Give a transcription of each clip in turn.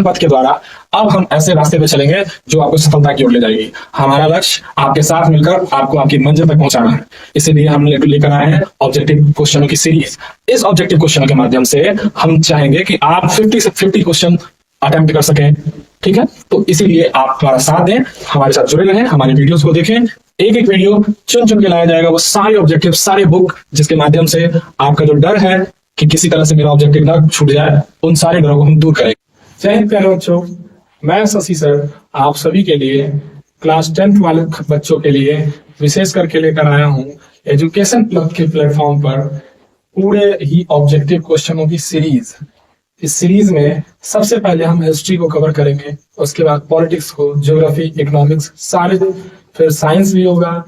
पथ के द्वारा अब हम ऐसे रास्ते पे चलेंगे जो आपको सफलता की ओर ले जाएगी। हमारा लक्ष्य आपके साथ मिलकर आपको आपकी मंजिल तक पहुंचाना है। इसीलिए हम लेकर आए हैं ऑब्जेक्टिव क्वेश्चनों की सीरीज। इस ऑब्जेक्टिव क्वेश्चनों के माध्यम से हम चाहेंगे कि आप 50 से 50 क्वेश्चन अटेम्प्ट कर सकें। ठीक है, तो इसीलिए आप हमारा साथ दें, हमारे साथ जुड़े रहें, हमारे वीडियोस को देखें। एक एक वीडियो चुन चुन के लाया जाएगा, वो सारे ऑब्जेक्टिव, सारे बुक, जिसके माध्यम से आपका जो डर है कि किसी तरह से मेरा ऑब्जेक्टिव ना छूट जाए, उन सारे डरों को हम दूर करेंगे। जय हिंद प्यारे बच्चों, मैं शशि सर आप सभी के लिए क्लास 10th वाले बच्चों के लिए विशेष करके लेकर आया हूँ एजुकेशन क्लब के प्लेटफॉर्म पर पूरे ही ऑब्जेक्टिव क्वेश्चनों की सीरीज। इस सीरीज में सबसे पहले हम हिस्ट्री को कवर करेंगे, उसके बाद पॉलिटिक्स को, ज्योग्राफी, इकोनॉमिक्स, सारे, फिर साइंस भी होगा,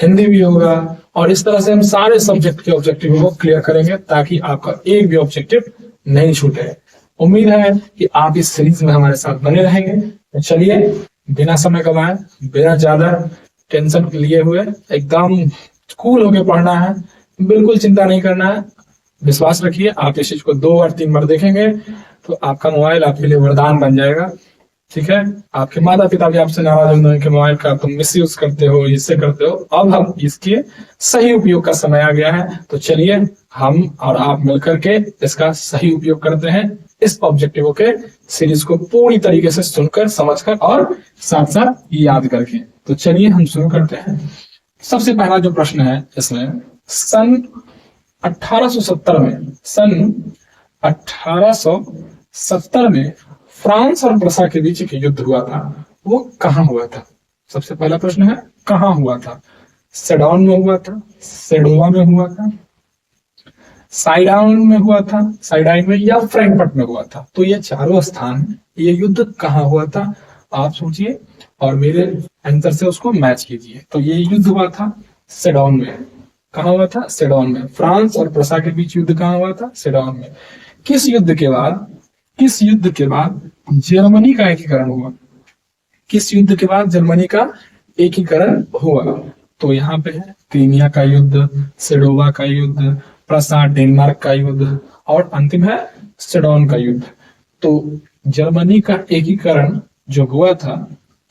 हिंदी भी होगा, और इस तरह से हम सारे सब्जेक्ट के ऑब्जेक्टिव को क्लियर करेंगे ताकि आपका एक भी ऑब्जेक्टिव नहीं छूटे। उम्मीद है कि आप इस सीरीज में हमारे साथ बने रहेंगे। तो चलिए बिना समय गवाए, बिना ज्यादा टेंशन लिए हुए, एकदम कूल होकर पढ़ना है, बिल्कुल चिंता नहीं करना है। विश्वास रखिए, आप इस चीज को 2 और 3 बार देखेंगे तो आपका मोबाइल आपके लिए वरदान बन जाएगा। ठीक है, आपके माता पिता भी आपसे नाराज होंगे कि मोबाइल का तुम मिस यूज करते हो, इससे करते हो। अब हम इसके सही उपयोग का समय आ गया है, तो चलिए हम और आप मिलकर के इसका सही उपयोग करते हैं, इस ऑब्जेक्टिव के सीरीज को पूरी तरीके से सुनकर, समझकर और साथ साथ याद करके। तो चलिए हम शुरू करते हैं। सबसे पहला जो प्रश्न है इसमें, सन 1870 में फ्रांस और प्रसा के बीच एक युद्ध हुआ था, वो कहाँ हुआ था? सबसे पहला प्रश्न है, कहाँ हुआ था? सेडोन में हुआ था, सेडोवा में हुआ था, साइडाइन में हुआ था, साइडाइन में, या फ्रैंकफर्ट में हुआ था? तो ये चारों स्थान, ये युद्ध कहाँ हुआ था आप सोचिए और मेरे आंसर से उसको मैच कीजिए। तो ये युद्ध हुआ था सेडोन में। कहाँ हुआ था? सेडोन में। फ्रांस और प्रसा के बीच युद्ध कहाँ हुआ था? सेडोन में। किस युद्ध के बाद जर्मनी का एकीकरण हुआ? किस युद्ध के बाद जर्मनी का एकीकरण हुआ? तो यहाँ पे है क्रीमिया का युद्ध, सेडोवा का युद्ध, प्रसा डेनमार्क का युद्ध, और अंतिम है सेडोन का युद्ध। तो जर्मनी का एकीकरण जो हुआ था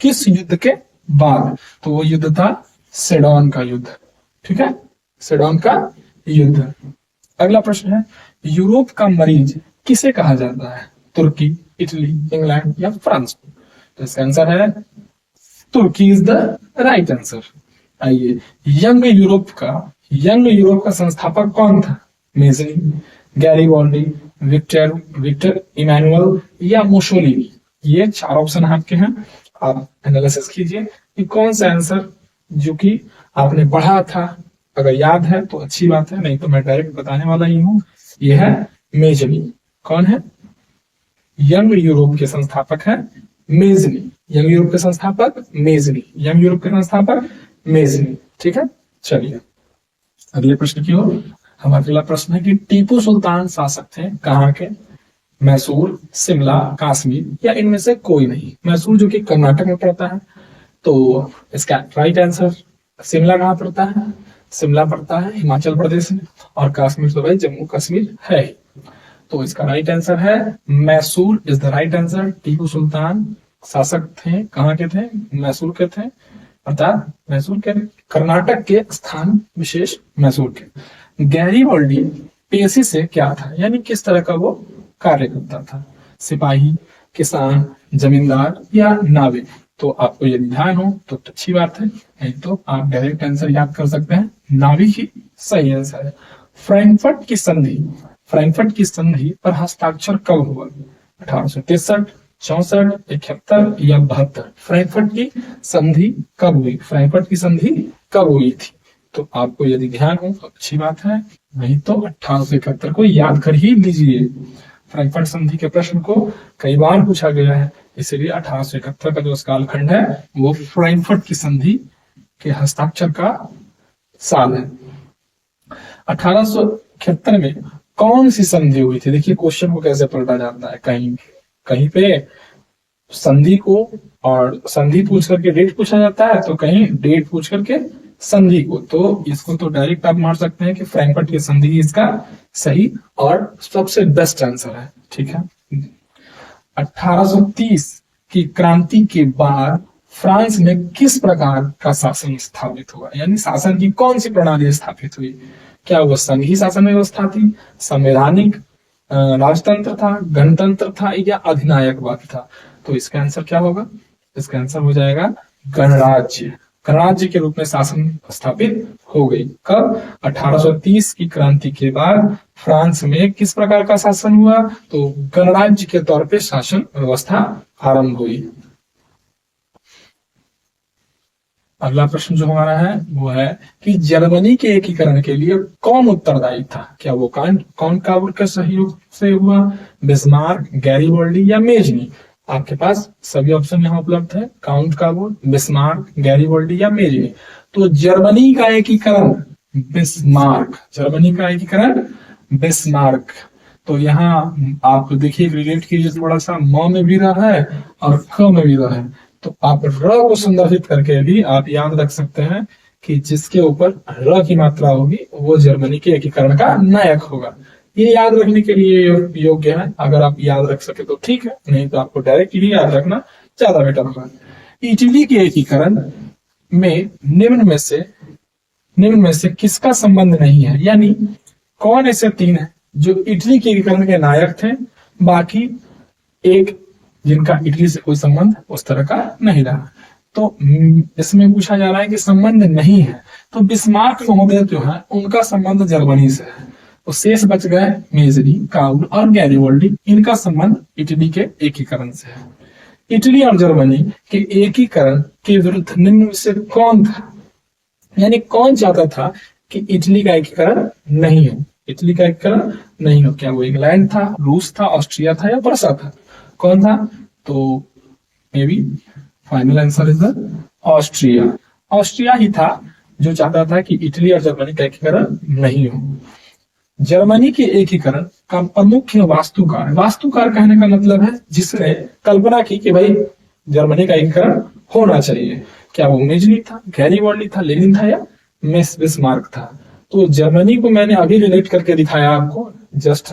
किस युद्ध के बाद? तो वो युद्ध था सेडोन का युद्ध। ठीक है, सेडोन का युद्ध। अगला प्रश्न है, यूरोप का मरीज किसे कहा जाता है? तुर्की, इटली, इंग्लैंड या फ्रांस? तो इसका आंसर है तुर्की इज द राइट आंसर। आइए, यंग यूरोप का संस्थापक कौन था? मेजनी, गैरीबाल्डी, विक्टर इमैनुअल या मुसोलिनी? ये 4 ऑप्शन आपके हैं, आप एनालिसिस कीजिए कि कौन सा आंसर जो कि आपने पढ़ा था, अगर याद है तो अच्छी बात है, नहीं तो मैं डायरेक्ट बताने वाला ही हूँ। ये है मेजनी। कौन है? यंग यूरोप के संस्थापक है मेजनी। यंग यूरोप के संस्थापक मेजनी। ठीक है, चलिए अगले प्रश्न की ओर। हमारा अगला प्रश्न है कि टीपू सुल्तान शासक थे कहाँ के? मैसूर, शिमला, कश्मीर या इनमें से कोई नहीं? मैसूर जो कि कर्नाटक में पड़ता है, तो इसका राइट आंसर, शिमला कहाँ पड़ता है? शिमला पड़ता है हिमाचल प्रदेश में, और कश्मीर तो भाई जम्मू कश्मीर है। तो इसका राइट आंसर है Mysore is the right answer. Tipu Sultan शासक थे, कहाँ के थे? मैसूर के थे, अर्थात मैसूर के, कर्नाटक के स्थान विशेष मैसूर के। गैरीबाल्डी पेशे से क्या था, यानी किस तरह का वो कार्य करता था? सिपाही, किसान, जमींदार या नाविक? तो आपको यदि ध्यान हो तो अच्छी बात है, नहीं तो आप डायरेक्ट आंसर याद कर सकते हैं, नाविक ही सही आंसर है। फ्रैंकफर्ट की संधि पर हस्ताक्षर कब हुआ? 1863, 64, 71 या 72? फ्रैंकफर्ट की संधि कब हुई थी? तो आपको यदि ध्यान हो तो अच्छी बात है, नहीं तो 1871 को याद कर ही लीजिए। फ्रैंकफर्ट संधि के प्रश्न को कई बार पूछा गया है, इसलिए 1871 का जो कालखंड है वो फ्रैंकफर्ट की संधि के हस्ताक्षर का साल है। 1871 में कौन सी संधि हुई थी? देखिए क्वेश्चन को कैसे पलटा जाता है, कहीं पे संधि को और संधि पूछ करके डेट पूछा जाता है, तो कहीं डेट पूछ करके संधि को। तो इसको तो डायरेक्ट आप मार सकते हैं कि फ्रैंकफर्ट की संधि इसका सही और सबसे बेस्ट आंसर है। ठीक है, 1830 की क्रांति के बाद फ्रांस में किस प्रकार का शासन स्थापित हुआ, यानी शासन की कौन सी प्रणाली स्थापित हुई? क्या वो संघीय शासन व्यवस्था थी, संवैधानिक राजतंत्र था, गणतंत्र था, या अधिनायकवाद था? तो इसका आंसर क्या होगा? इसका आंसर हो जाएगा गणराज्य। गणराज्य के रूप में शासन स्थापित हो गई। कब? 1830 की क्रांति के बाद फ्रांस में किस प्रकार का शासन हुआ? तो गणराज्य के तौर पे शासन व्यवस्था आरंभ हुई। अगला प्रश्न जो हमारा है वो है कि जर्मनी के एकीकरण के लिए कौन उत्तरदायी था? क्या वो कॉनकावर के सहयोग से हुआ, बिस्मार्क, गैरीबॉल्डी या मेजनी? आपके पास सभी ऑप्शन यहाँ उपलब्ध है, काउंट काबुल, बिस्मार्क, गैरीबॉल्डी या मेजनी। तो जर्मनी का एकीकरण बिस्मार्क, जर्मनी का एकीकरण बिस्मार्क। तो यहाँ आप देखिए, रिलेट कीजिए थोड़ा सा, म में भी रहा है और ख में भी रहा है, तो आप र को संदर्भित करके भी आप याद रख सकते हैं कि जिसके ऊपर र की मात्रा होगी वो जर्मनी के एकीकरण का नायक होगा। ये याद रखने के लिए योग्य है, अगर आप याद रख सके तो ठीक है, नहीं तो आपको डायरेक्टली याद रखना ज्यादा बेटर होगा। इटली के एकीकरण में निम्न में से किसका संबंध नहीं है? यानी कौन ऐसे तीन है जो इटली के एकीकरण के नायक थे, बाकी एक जिनका इटली से कोई संबंध उस तरह का नहीं रहा? तो इसमें पूछा जा रहा है कि संबंध नहीं है, तो बिस्मार्क महोदय जो है उनका संबंध जर्मनी से है। तो शेष बच गए मेजरी, काउल और गैरीबॉल्डी, इनका संबंध इटली के एकीकरण से है। इटली और जर्मनी के एकीकरण के विरुद्ध निम्न में से कौन था? यानी कौन चाहता था कि इटली का एकीकरण नहीं हो, इटली का एकीकरण नहीं हो? क्या वो इंग्लैंड था, रूस था, ऑस्ट्रिया था या वर्षा था? कौन था? तो maybe final answer is the Austria. Austria ही था जो चाहता था कि इटली और जर्मनी का एकीकरण नहीं हो। जर्मनी के एकीकरण का प्रमुख वास्तुकार कहने का मतलब है जिसने कल्पना की कि भाई जर्मनी का एकीकरण होना चाहिए। क्या वो मेजनी था, गैरीबॉल्डी था, लेनिन था या बिस्मार्क था? तो जर्मनी को मैंने अभी रिलेट करके दिखाया आपको जस्ट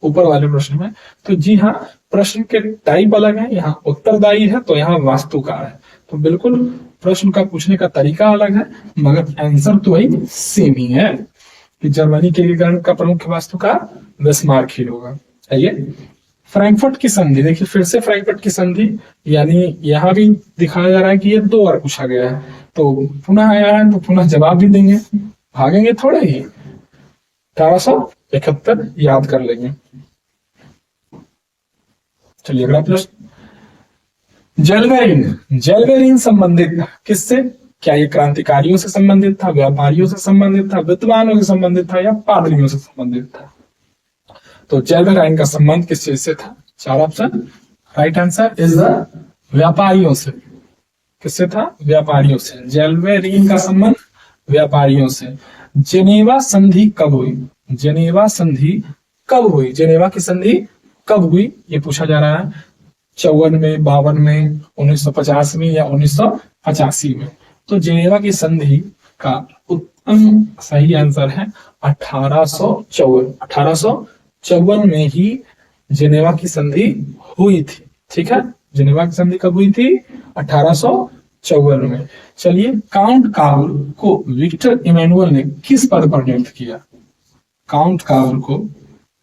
ऊपर वाले प्रश्न में। तो जी हाँ, प्रश्न के टाइप अलग है, यहाँ उत्तरदायी है तो यहाँ वास्तुकार है। तो बिल्कुल प्रश्न का पूछने का तरीका अलग है मगर आंसर तो वही सेम ही है कि जर्मनी के एकीकरण का प्रमुख वास्तुकार बिस्मार्क ही होगा। आइए फ्रैंकफर्ट की संधि देखिए, फिर से फ्रैंकफर्ट की संधि, यानी यहाँ भी दिखाया जा रहा है कि ये 2 बार पूछा गया है, तो पुनः आया है तो पुनः जवाब भी देंगे, भागेंगे थोड़े ही। 1871 याद कर लेंगे। चलिए अगला प्रश्न, जेलवेरिन संबंधित किससे? क्या ये क्रांतिकारियों से संबंधित था, व्यापारियों से संबंधित था, विद्वानों से संबंधित था या पादरियों से संबंधित था? तो जेलवेरिन का संबंध किस चीज से था? 4 option, right answer is the व्यापारियों से। किससे था? व्यापारियों से। जेलवेरिन का संबंध व्यापारियों से। जेनेवा संधि कब हुई? जेनेवा संधि कब हुई? जेनेवा की संधि कब हुई ये पूछा जा रहा है। 54 में, 52 में, 1950 में या 1985 में? तो जेनेवा की संधि का उत्तम सही आंसर है 1854। 1854 में ही जेनेवा की संधि हुई थी। ठीक है, जेनेवा की संधि कब हुई थी? 1854 में। चलिए, काउंट काबुल को विक्टर इमैनुअल ने किस पद पर नियुक्त किया? काउंट काबुल को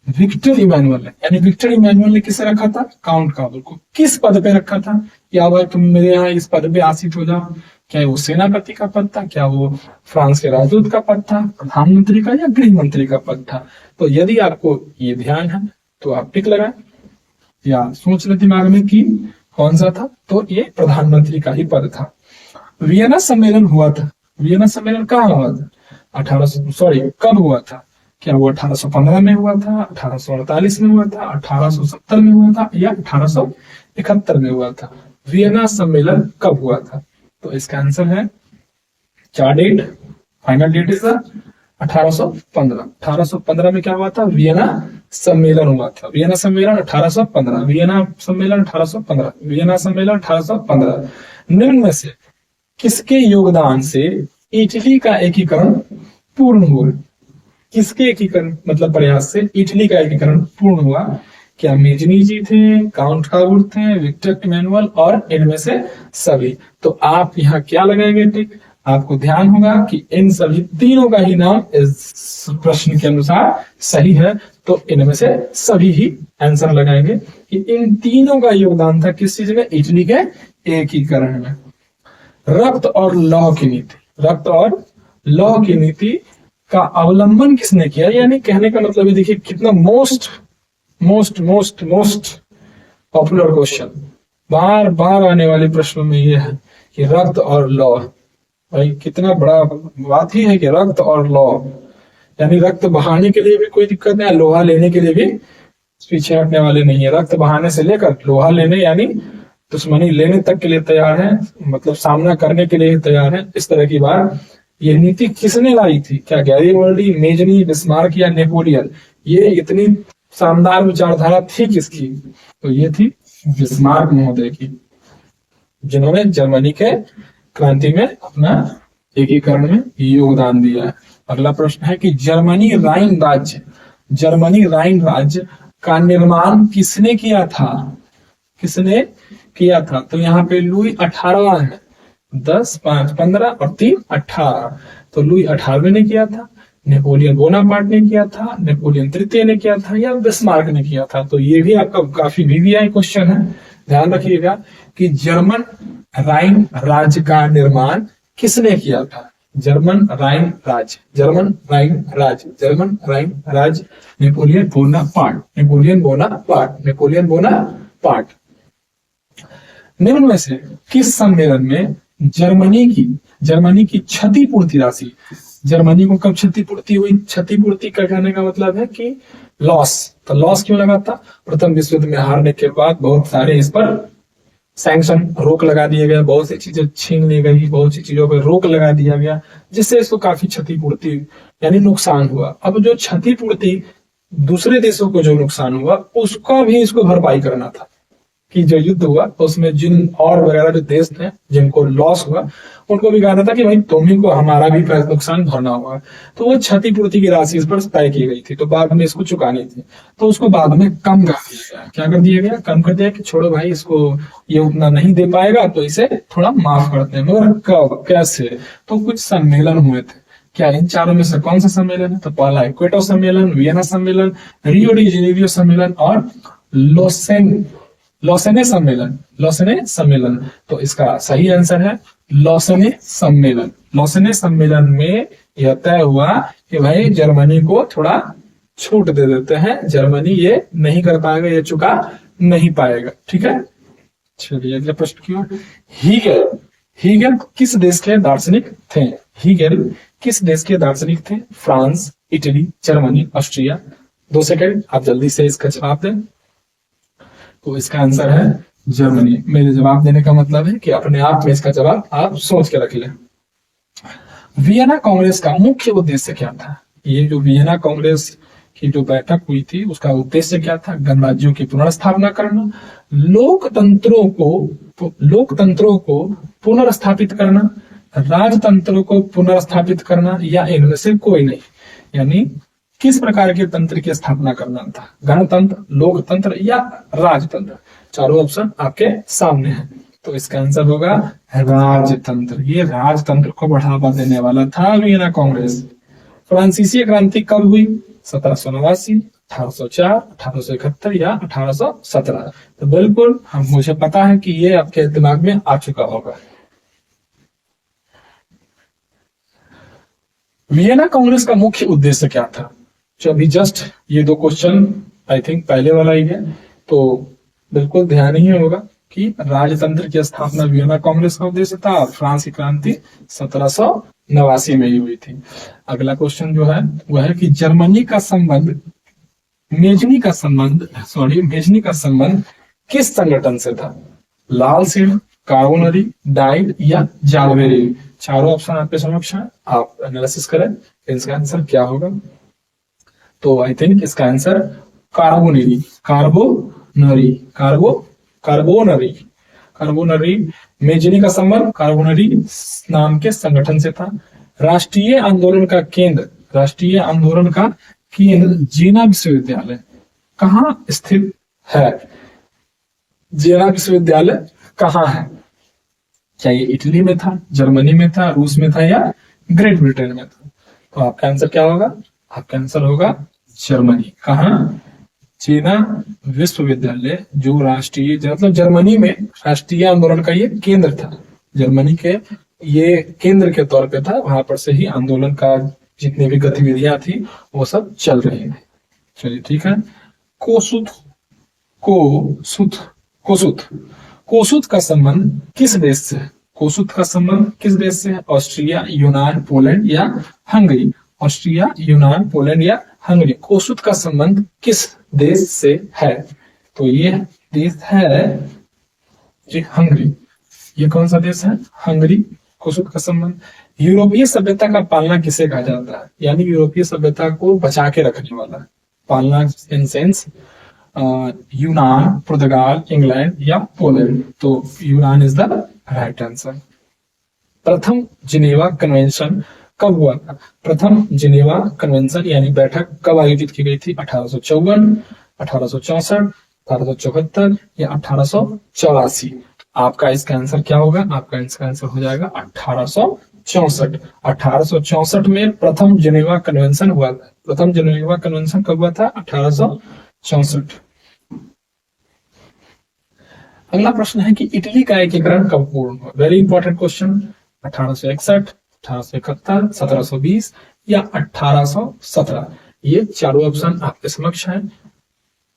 विक्टर इमैनुअल ने, यानी विक्टर इमैनुअल ने किसे रखा था? काउंट काबुल को किस पद पे रखा था? क्या भाई तुम मेरे यहाँ इस पद पे आसीन हो जाओ? क्या वो सेनापति का पद था? क्या वो फ्रांस के राजदूत का पद था, प्रधानमंत्री का या गृह मंत्री का पद था? तो यदि आपको ये ध्यान है तो आप टिक लगाएं या सोच ले दिमाग में कि कौन सा था। तो ये प्रधानमंत्री का ही पद था। वियना सम्मेलन हुआ था, वियना सम्मेलन कहाँ हुआ था? कब हुआ था? क्या वो 1815 में हुआ था, 1848 में हुआ था, 1870 में हुआ था या 1871 में हुआ था? वियना सम्मेलन कब हुआ था? तो इसका आंसर है 4 डेट, फाइनल डेट इज 1815। 1815 में क्या हुआ था? वियना सम्मेलन हुआ था। वियना सम्मेलन 1815, वियना सम्मेलन 1815, वियना सम्मेलन 1815। निम्न में से किसके योगदान से इटली का एकीकरण पूर्ण हुआ? किसके एकीकरण मतलब प्रयास से इटली का एकीकरण पूर्ण हुआ? क्या मेजनी जी थे, काउंट काउट थे, विक्टर इमैनुअल, और इनमें से सभी। तो आप यहाँ क्या लगाएंगे टिक? आपको ध्यान होगा कि इन सभी तीनों का ही नाम इस प्रश्न के अनुसार सही है, तो इनमें से सभी ही आंसर लगाएंगे कि इन तीनों का योगदान था किस चीज में? इटली के एकीकरण में। रक्त और लौह की नीति, रक्त और लौह की नीति का अवलंबन किसने किया? यानी कहने का मतलब है, देखिए कितना most most most most popular question, बार बार आने वाले प्रश्नों में यह है कि रक्त और लौह। भाई कितना बड़ा बात ही है कि रक्त और लौह, यानी रक्त बहाने के लिए भी कोई दिक्कत नहीं, लोहा लेने के लिए भी पीछे हटने वाले नहीं है। रक्त बहाने से लेकर लोहा लेने यानी दुश्मनी लेने तक के लिए तैयार है, मतलब सामना करने के लिए तैयार है। इस तरह की बात ये नीति किसने लाई थी? क्या गैरीबल्डी, मेजनी, बिस्मार्क या नेपोलियन? ये इतनी शानदार विचारधारा थी किसकी? तो ये थी बिस्मार्क महोदय की, जिन्होंने जर्मनी के क्रांति में अपना एकीकरण में योगदान दिया है। अगला प्रश्न है कि जर्मनी राइन राज्य, जर्मनी राइन राज्य का निर्माण किसने किया था? किसने किया था? तो यहाँ पे लुई 18 है, 10, 5, 15 और 3, 18। तो लुई 18वें ने किया था, नेपोलियन बोनापार्ट ने किया था, नेपोलियन तृतीय ने किया था, या बिस्मार्क ने किया था? तो ये भी आपका काफी वीवीआई क्वेश्चन है। ध्यान रखिएगा कि जर्मन राइन राज्य का निर्माण किसने किया था? जर्मन राइन राज्य, जर्मन राइन राज्य, जर्मन राइन राज्य, Napoleon Bonaparte, Napoleon Bonaparte, Napoleon Bonaparte. निम्न में से किस सम्मेलन में जर्मनी की क्षतिपूर्ति राशि, जर्मनी को कब क्षतिपूर्ति हुई? क्षतिपूर्ति का कहने का मतलब है कि लॉस। तो लॉस क्यों लगा था? प्रथम विश्व युद्ध में हारने के बाद बहुत सारे इस पर सैंक्शन, रोक लगा दिया गया, बहुत सी चीजें छीन ली गई, बहुत सी चीजों पर रोक लगा दिया गया, जिससे इसको काफी क्षतिपूर्ति यानी नुकसान हुआ। अब जो क्षतिपूर्ति दूसरे देशों को जो नुकसान हुआ उसका भी इसको भरपाई करना था, कि जो युद्ध हुआ उसमें जिन और वगैरह जो देश थे जिनको लॉस हुआ उनको भी कहना था कि भाई तुम्ही को हमारा भी नुकसान भरना होगा। तो वो क्षतिपूर्ति की राशि इस पर तय की गई थी, तो बाद में इसको चुकानी थी, तो उसको बाद में कम कर दिया गया। क्या कर दिया गया? कम कर दिया कि छोड़ो भाई, इसको ये उतना नहीं दे पाएगा तो इसे थोड़ा माफ करते हैं। मगर कब, कैसे? तो कुछ सम्मेलन हुए थे। क्या इन चारों में से कौन सा सम्मेलन है? तो पहला है क्वेटो सम्मेलन, वियना सम्मेलन, रियो डी जेनेरियो सम्मेलन और लौसेने सम्मेलन, लौसेने सम्मेलन। तो इसका सही आंसर है लौसेने सम्मेलन। लौसेने सम्मेलन में यह तय हुआ कि भाई जर्मनी को थोड़ा छूट दे देते हैं, जर्मनी ये नहीं कर पाएगा, ये चुका नहीं पाएगा। ठीक है, चलिए अगले प्रश्न की ओर। हीगेल किस देश के दार्शनिक थे? हीगेल किस देश के दार्शनिक थे? France, Italy, Germany, Austria. 2 second, आप जल्दी से इसका जवाब दें। तो इसका आंसर है जर्मनी। मेरे जवाब देने का मतलब है कि अपने आप में इसका जवाब आप सोच के रख लें। वियना कांग्रेस का मुख्य उद्देश्य क्या था? ये जो वियना कांग्रेस की जो बैठक हुई थी उसका उद्देश्य क्या था? गणराज्यों की पुनर्स्थापना करना, लोकतंत्रों को पुनर्स्थापित करना, राजतंत्रों को पुनर्स्थापित करना, या इनमें से कोई नहीं। यानी किस प्रकार के तंत्र की स्थापना करना था? गणतंत्र, लोकतंत्र या राजतंत्र? चारों ऑप्शन आपके सामने हैं। तो इसका आंसर होगा राजतंत्र। ये राजतंत्र को बढ़ावा देने वाला था वियना कांग्रेस। फ्रांसीसी क्रांति कब हुई? 1789, 1804, 1871 या 1817? तो बिल्कुल मुझे पता है कि ये आपके दिमाग में आ चुका होगा। वियना कांग्रेस का मुख्य उद्देश्य क्या था? जो अभी जस्ट ये 2 क्वेश्चन आई थिंक पहले वाला ही है, तो बिल्कुल ध्यान ही होगा कि राजतंत्र की स्थापना वियना कांग्रेस का उद्देश्य था। फ्रांस की क्रांति 1789 में ही हुई थी। अगला क्वेश्चन जो है वह है कि जर्मनी का संबंध मेजनी का संबंध किस संगठन से था? लाल सिंह, कार्बोनरी, डाइड या जालबेरी? चारों ऑप्शन आपके समक्ष है, आप एनालिसिस करें इसका आंसर क्या होगा। तो आई थिंक इसका आंसर कार्बोनरी। मेजनी का संबंध कार्बोनरी नाम के संगठन से था। राष्ट्रीय आंदोलन का केंद्र जेना विश्वविद्यालय कहाँ स्थित है। जेना विश्वविद्यालय कहाँ है? क्या ये इटली में था, जर्मनी में था, रूस में था या ग्रेट ब्रिटेन में था? तो आपका आंसर क्या होगा? आपका आंसर होगा जर्मनी। कहाँ? जेना विश्वविद्यालय जो राष्ट्रीय मतलब जर्मनी में राष्ट्रीय आंदोलन का ये केंद्र था। जर्मनी के ये केंद्र के तौर पे था, वहां पर से ही आंदोलन का जितनी भी गतिविधियां थी वो सब चल रही थी। चलिए ठीक है। कोसुत कोसुत कोसुत कोसुत का संबंध किस देश से है? कोसुत का संबंध किस देश से है? ऑस्ट्रिया, यूनान, पोलैंड या हंगरी? ऑस्ट्रिया, यूनान, पोलैंड या हंगरी? कोसुत का संबंध किस देश से है? तो ये देश है जी हंगरी। ये कौन सा देश है? हंगरी। कोसुत का संबंध। यूरोपीय सभ्यता का पालना किसे कहा जाता है? यानी यूरोपीय सभ्यता को बचा के रखने वाला। पालना इन सेंस यूनान, पुर्तगाल, इंग्लैंड या पोलैंड? तो यूनान इज द राइट आंसर। प्रथम जिनेवा कन्वेंशन कब हुआ था? प्रथम जिनेवा कन्वेंशन यानी बैठक कब आयोजित की गई थी? 1854, 1864, 1874 या 1884? आपका इसका आंसर क्या होगा? आपका इसका आंसर हो जाएगा 1864। 1864 में प्रथम जिनेवा कन्वेंशन हुआ था। प्रथम जिनेवा कन्वेंशन कब हुआ था? 1864। अगला प्रश्न है कि इटली का एकीकरण कब पूर्ण हुआ? Very important question. 1861, 1871, 1720 या 1817? ये चारों ऑप्शन आपके समक्ष है।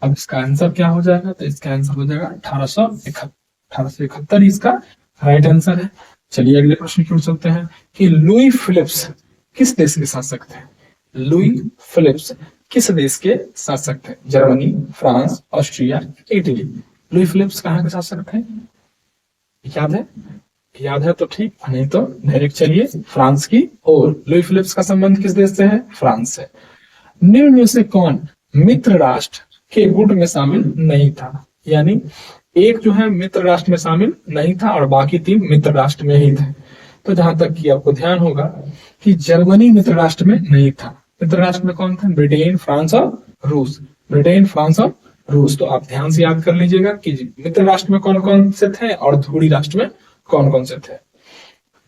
अब इसका आंसर क्या हो जाएगा? तो इसका आंसर हो जाएगा 1871। 1871 इसका राइट आंसर है। चलिए अगले प्रश्न की ओर चलते हैं कि लुई फिलिप्स किस देश के शासक थे? लुई फिलिप्स किस देश के शासक थे? Germany, France, Austria, Italy? Louis Philips कहाँ के शासक थे? याद है? याद है तो ठीक, नहीं तो डायरेक्ट चलिए फ्रांस की ओर। लुई फिलिप्स का संबंध किस देश से है? फ्रांस से। निम्न में से कौन मित्र राष्ट्र के गुट में शामिल नहीं था? यानी एक जो है मित्र राष्ट्र में शामिल नहीं था और बाकी 3 मित्र राष्ट्र में ही थे। तो जहां तक कि आपको ध्यान होगा कि जर्मनी मित्र राष्ट्र में नहीं था। मित्र राष्ट्र में कौन था? ब्रिटेन, फ्रांस और रूस। ब्रिटेन, फ्रांस और रूस। तो आप ध्यान से याद कर लीजिएगा कि मित्र राष्ट्र में कौन कौन से थे और ध्रुवीय राष्ट्र में कौन कौन से थे।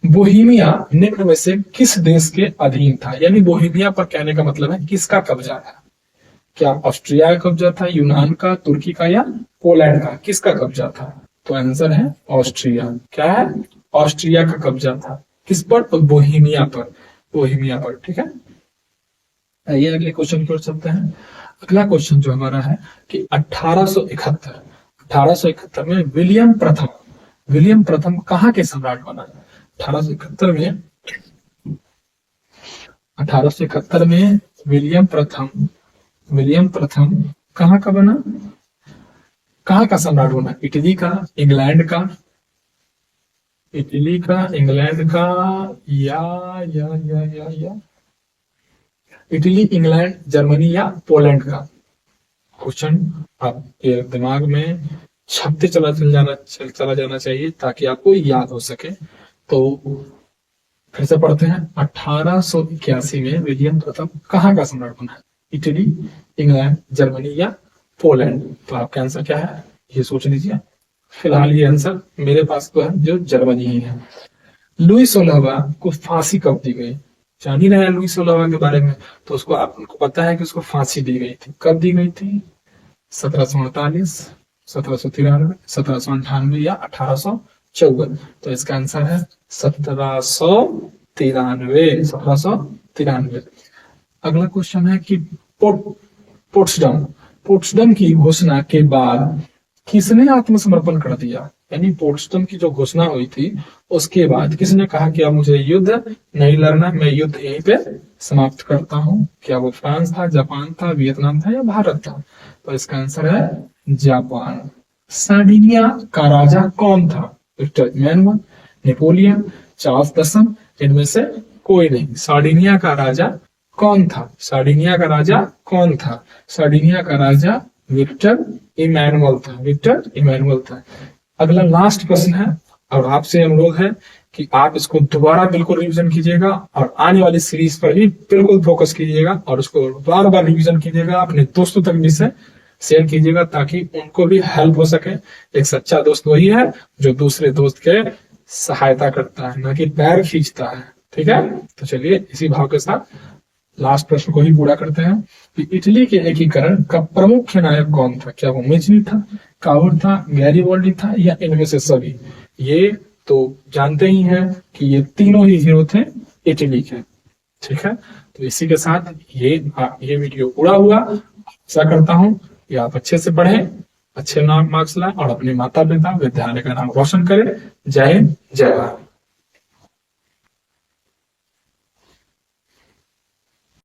बोहेमिया निम्न में से किस देश के अधीन था? यानी बोहेमिया पर कहने का मतलब है किसका कब्जा था? क्या ऑस्ट्रिया का कब्जा था, यूनान का, तुर्की का या पोलैंड का? किसका कब्जा था? तो आंसर है ऑस्ट्रिया। क्या है? ऑस्ट्रिया का कब्जा था। किस पर? तो बोहेमिया पर। बोहेमिया पर। ठीक है। ये अगले क्वेश्चन की ओर चलते हैं। अगला क्वेश्चन जो हमारा है कि 1871 में विलियम प्रथम कहाँ के सम्राट बना? 1871 में विलियम प्रथम कहाँ का बना? कहाँ का सम्राट बना? इटली का, इंग्लैंड का? इटली का, इंग्लैंड का या इटली, इंग्लैंड, जर्मनी या पोलैंड का? क्वेश्चन आपके दिमाग में छपते चला जाना चाहिए ताकि आपको याद हो सके। तो फिर से पढ़ते हैं। 1881 में विलियम प्रथम कहाँ का सम्राट बना? इटली, इंग्लैंड, जर्मनी या पोलैंड? तो आपका आंसर क्या है ये सोच लीजिए। फिलहाल ये आंसर मेरे पास तो है जो जर्मनी ही है। लुई 16वां को फांसी कब दी गई? जान ही रहे लुई 16वां के बारे में, तो उसको आपको पता है कि उसको फांसी दी गई थी। कब दी गई थी? 1748, 1793, 1798 या 1854? तो इसका आंसर है 1793। 1793। अगला क्वेश्चन है कि पोट्सडम की घोषणा के बाद किसने आत्मसमर्पण कर दिया? यानी पोट्सडम की जो घोषणा हुई थी उसके बाद किसने कहा कि अब मुझे युद्ध नहीं लड़ना, मैं युद्ध यहीं पे समाप्त करता हूँ? क्या वो फ्रांस था, जापान था, वियतनाम था या भारत था? तो इसका आंसर है जापान। सार्डिनिया का राजा कौन था? विक्टर इमैनुअल, नेपोलियन, चार्ल्स 10, इनमें से कोई नहीं। सार्डिनिया का राजा कौन था? सार्डिनिया का राजा कौन था? सार्डिनिया का राजा विक्टर इमैनुअल था। विक्टर इमैनुअल था। अगला लास्ट प्रश्न है और आपसे अनुरोध है कि आप इसको दोबारा बिल्कुल रिवीजन कीजिएगा और आने वाली सीरीज पर भी बिल्कुल फोकस कीजिएगा और उसको बार बार रिवीजन कीजिएगा, अपने दोस्तों तक भी से शेयर कीजिएगा ताकि उनको भी हेल्प हो सके। एक सच्चा दोस्त वही है जो दूसरे दोस्त के सहायता करता है, ना कि पैर खींचता है। ठीक है, तो चलिए इसी भाव के साथ लास्ट प्रश्न को ही पूरा करते हैं कि इटली के एकीकरण का प्रमुख नायक कौन था? क्या वो मेजनी था, काउर था, गैरीबॉल्डी था, या इनमें से सभी? ये तो जानते ही हैं कि ये तीनों ही हीरो थे इटली के। ठीक है, तो इसी के साथ ये वीडियो पूरा हुआ। आशा करता हूं कि आप अच्छे से पढ़ें, अच्छे मार्क्स लाएं और अपने माता पिता विद्यालय का नाम रोशन करें। जय हिंद, जय भारत।